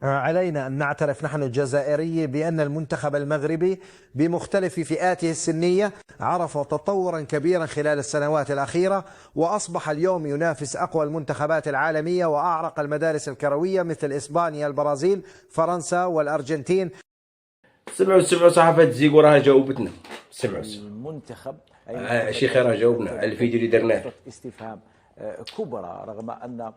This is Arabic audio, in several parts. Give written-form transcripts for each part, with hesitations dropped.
علينا أن نعترف نحن الجزائري بأن المنتخب المغربي بمختلف فئاته السنية عرف تطورا كبيرا خلال السنوات الأخيرة، وأصبح اليوم ينافس أقوى المنتخبات العالمية وأعرق المدارس الكروية مثل إسبانيا، البرازيل، فرنسا والأرجنتين. سمعوا صحافة زيكو راه جاوبتنا. سمعوا المنتخب شيخي راه جاوبنا على الفيديو اللي درناه. استفهام كبرى، رغم أن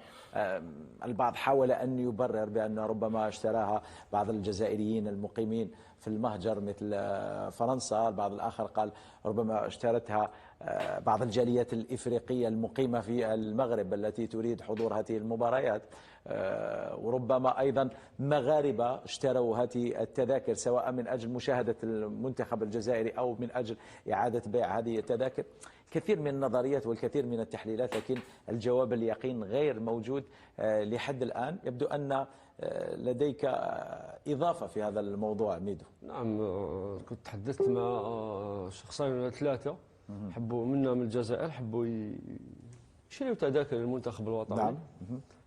البعض حاول أن يبرر بأن ربما اشتراها بعض الجزائريين المقيمين في المهجر مثل فرنسا. البعض الآخر قال ربما اشترتها بعض الجاليات الإفريقية المقيمة في المغرب التي تريد حضور هذه المباريات، وربما أيضا مغاربة اشتروا هذه التذاكر سواء من أجل مشاهدة المنتخب الجزائري أو من أجل إعادة بيع هذه التذاكر. كثير من النظريات والكثير من التحليلات، لكن الجواب اليقين غير موجود لحد الآن. يبدو أن لديك إضافة في هذا الموضوع ميدو. نعم، كنت تحدثت مع شخصين ولا ثلاثة حبوا منا من الجزائر، حبوا يشريوا تذاكر للمنتخب الوطني. نعم.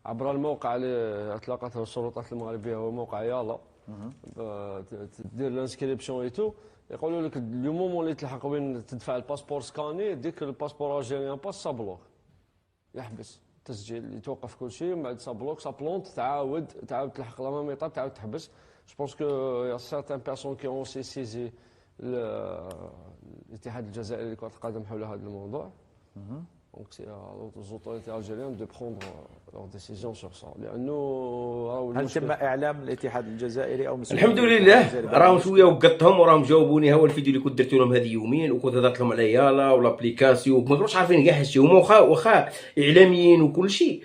عبر الموقع اللي اطلقته السلطات المغربية هو موقع يالا، تدير الانسكريبسيون ايتو، يقولوا لك اليوم اللي تلحق وين تدفع الباسبور سكاني، ديك الباسبور الجيريان باس صابلوغ يحبس تسجيل، يتوقف كل شيء، من بعد صابلوغ سابلونت تعاود تلحق لا ميم ايطاب، تعاود تحبس. جو بونس كو يا سيرتان بيرسون كي اون سيزي الاتحاد الجزائري لكرة القدم حول هذا الموضوع. Donc c'est aux autorités algériennes de prendre leurs décisions sur ça. لأنه هل تم إعلام الاتحاد الجزائري أو مسؤولين؟ الحمد لله راهم شويه وقطهم وراهم جاوبوني. هو الفيديو اللي كنت درت لهم هذه يومين وكنت هضرت لهم على يالا والابليكاسيون، ما كانوش عارفين كاع هادشي، هما واخا اعلاميين وكل شيء،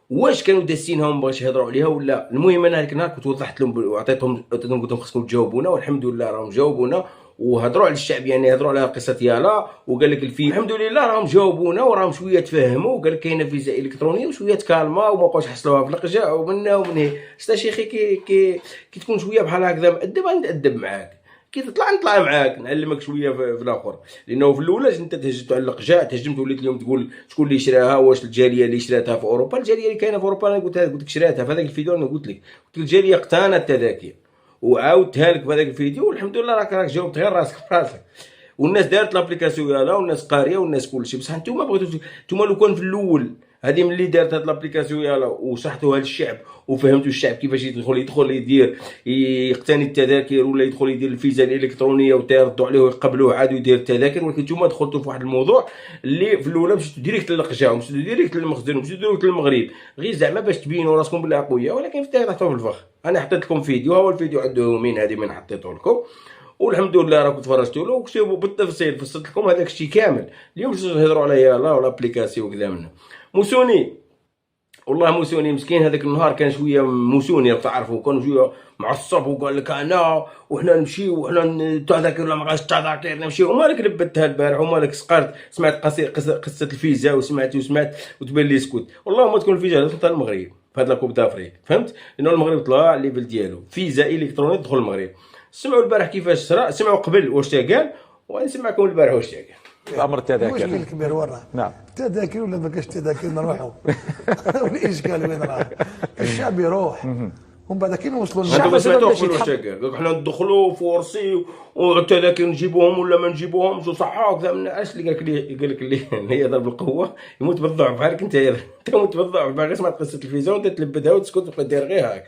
واش كانوا داسينها وما بغاش يهضروا عليها ولا. المهم انا هذيك النهار كنت وضحت لهم وعطيتهم قلت لهم خصكم تجاوبونا، والحمد لله راهم جاوبونا وهضروا على الشعب، يعني هضروا على قصه يالا وقال لك الحمد لله راهم جاوبونا وراهم شويه تفهموا، وقال لك كاينه فيزا الكترونيه وشويه تكالما وما بقاوش يحصلوها في القجع ومنها ومن هنا. شيخي كي تكون شويه بحال هكذا مؤدب غنتأدب معاك، كي نطلع معاك نعلمك شويه في الاخر. لانه في الاول انت تهجمت على القجع، تهجمت وليت اليوم تقول شكون اللي شراها، واش الجاليه اللي شراتها في اوروبا؟ الجاليه اللي كاينه في اوروبا انا قلت لك شراتها في هذاك الفيديو. انا قلت لك الجاليه اقتنت التذاكر وعاودتها لك في هذاك الفيديو، والحمد لله راك جاوبت غير راسك. والناس دارت لابليكاسيون يالا والناس قاريه والناس كلشي، بصح نتوما بغيتو نتوما لو كان في الاول هذه ملي دارت هاد لابليكاسيون يالا وشرحتوها للشعب وفهمتوا الشعب كيفاش يدخل يدير يقتني التذاكر ولا يدخل يدير الفيزا الالكترونيه وتردوا عليه ويقبلوه عاد يدير التذاكر. ولكن نتوما دخلتوا في واحد الموضوع اللي في الاولى مشيتوا ديريكت للقجع ومشيتوا ديريكت للمخزن ومشيتوا ديريكت للمغرب غير زعما باش تبينوا راسكم بلا اقوياء، ولكن في التاريخ طحتوا في الفخ. انا حطيت لكم فيديو، هو الفيديو عنده يومين هذه من حطيته لكم والحمد لله راكم تفرجتوا له وكتبوا بالتفصيل، فصلت لكم هذاك الشيء كامل. اليوم باش نهضروا على يالا ولا ابليكاسيون وكذا منه. موسوني والله موسوني مسكين هذاك النهار كان شويه موسوني، راك تعرفوا كان شويه معصب وقال لك انا وحنا نمشيو وحنا التذاكر ولا ما غاش التذاكر نمشيو. ومالك لبتها البارح ومالك سقرت سمعت قصه الفيزا وسمعت وتبان لي سكوت. والله ما تكون الفيزا تدخل المغرب في هذا الكوب دافريك، فهمت؟ لانه المغرب طلع الليفل ديالو فيزا الكترونيه تدخل المغرب. سمعوا البارح كيفاش صرا، سمعوا قبل واش تا قال، ونسمعكم البارح واش تا قال. امر التذاكر المشكل الكبير وراه. نعم، تذاكر ولا ما كاش تذاكر نروحوا. والاشكال وين راه؟ الشعب يروح ومن بعد كي نوصلوا للشعب واش تا قال حنا ندخلوا فورسي والتذاكر نجيبوهم ولا ما نجيبوهمش وصحا وكذا. من اش اللي قال لك اللي يهضر بالقوه يموت بالضعف بحالك انت تموت بالضعف. باغي تسمع قصه الفيزا وانت تلبدها وتسكت وتبقى دير غير هاك.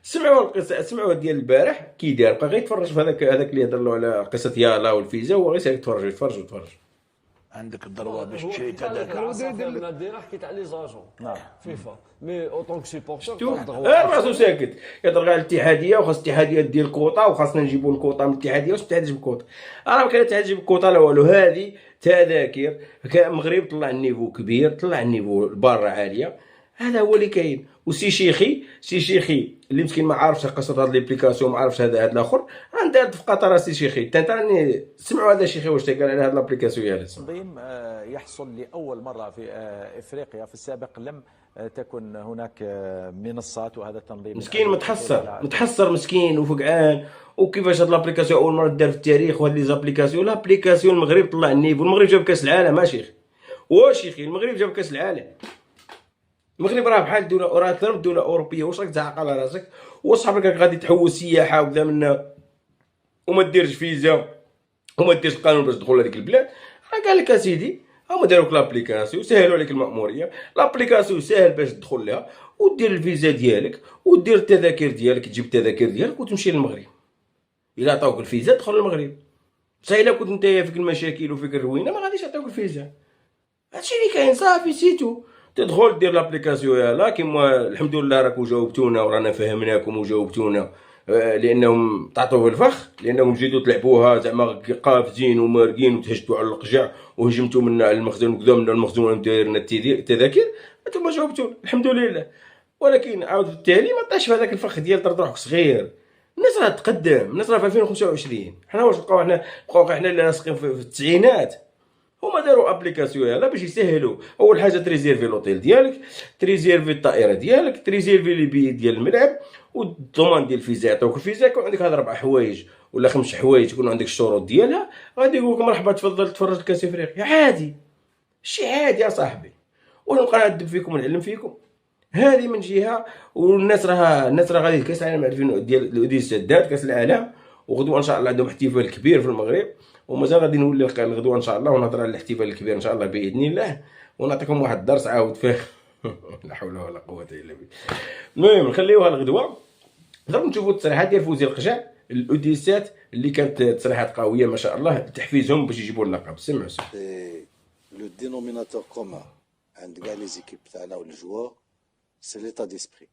سمعوا القصه، سمعوا ديال البارح كي دار، بقى غير يتفرج في هذاك اللي يهضر له على قصه يالا والفيزا، هو غير يتفرج. عندك الضروه باش تشري تذاكر. انا حكيت على لي زاجون فيفا مي اوطونك سيبورتور راسو ساكت يهضر على الاتحاديه وخاص الاتحاديه دير الكوطه وخاصنا نجيبوا الكوطه من الاتحاديه. واش الاتحاد يجيب الكوطه؟ راه ما كان الاتحاد يجيب الكوطه لا والو. هذه تذاكر المغرب طلع النيفو كبير، طلع النيفو برا عاليه، هذا هو اللي كاين. وسي شيخي اللي مسكين ما عارفش قصه هاد ليبليكاسيون، ما عارفش هذا الاخر راه دار في قطر. سي شيخي تاني سمعوا هذا شيخي واش قال على هاد لابليكاسيون يا تنظيم يحصل لاول مره في افريقيا. في السابق لم تكن هناك منصات، وهذا التنظيم مسكين متحسر مسكين وفقعان. وكيفاش هاد لابليكاسيون اول مره دار في التاريخ، وهاد لي زابليكاسيون لابليكاسيون المغرب طلع النيفو. المغرب جاب كاس العالم شيخي، المغرب جاب كاس العالم. المغرب راه بحال دوله، راه تضرب دوله اوروبيه. واش راك تعاق على راسك؟ وصحابك غادي تحوس سياحه وكذا منا وما ديرش فيزا وما ديرش قانون باش تدخل لهذيك البلاد؟ راه قال لك اسيدي هما داروك لابليكاسيون، سهلوا عليك المأموريه. لابليكاسيون ساهل باش تدخل لها ودير الفيزا ديالك ودير التذاكر ديالك، تجيب التذاكر ديالك وتمشي للمغرب. الا عطاوك الفيزا تدخل للمغرب. بصح الا كنت نتايا فيك المشاكل وفيك الروينه ما غاديش يعطيوك الفيزا. هادشي اللي كاين، صافي سيتو. تدخل دير لابليكاسيون يلاه كيما الحمد لله راكم جاوبتونا ورانا فهمناكم وجاوبتونا، لانهم تعطوا في الفخ، لانهم جيتوا تلعبوها زعما قافزين ومارقين وتهجتوا على القجع وهجمتوا من على المخزن وكذا من المخزن دايرنا التذاكر. انتم جاوبتونا الحمد لله. ولكن عاود بالتالي ما طاش في هذاك الفخ ديال طرد روحك صغير. الناس راه تقدم، الناس راه في 2025. حنا واش بقاو حنا اللي لاصقين في التسعينات؟ هما داروا ابليكاسيون يلاه باش يسهلوا. اول حاجه تريزيرفي لوطيل ديالك، تريزيرفي الطائره ديالك، تريزيرفي لي بي ديال الملعب، والضمان ديال الفيزا. يعطوك الفيزا يكون عندك هاد 4 حوايج ولا 5 حوايج يكون عندك الشروط ديالها، غادي يقول لك مرحبا تفضل تفرج كاس افريقيا. عادي، شي عادي يا صاحبي. ونبقى نعذب فيكم ونعلم فيكم. هذه من جهه. والناس راه غادي كاس العالم ديال الاوديسات دات كاس العالم، وغدوه ان شاء الله عندهم احتفال كبير في المغرب، ومازال غادي نولي الغدوه ان شاء الله ونهضر على الاحتفال الكبير ان شاء الله باذن الله، ونعطيكم واحد الدرس عاود فيه. لا حول ولا قوه الا بالله. المهم نخليوها الغدوه. نقدروا نشوفوا التصريحات ديال فوزي القجع الاوديسات اللي كانت تصريحات قويه ما شاء الله لتحفيزهم باش يجيبوا اللقب. سمعوا لو دينوميناتور كومان عند كاع لي زيكيب تاعنا والجوار سي ليتا ديسبري.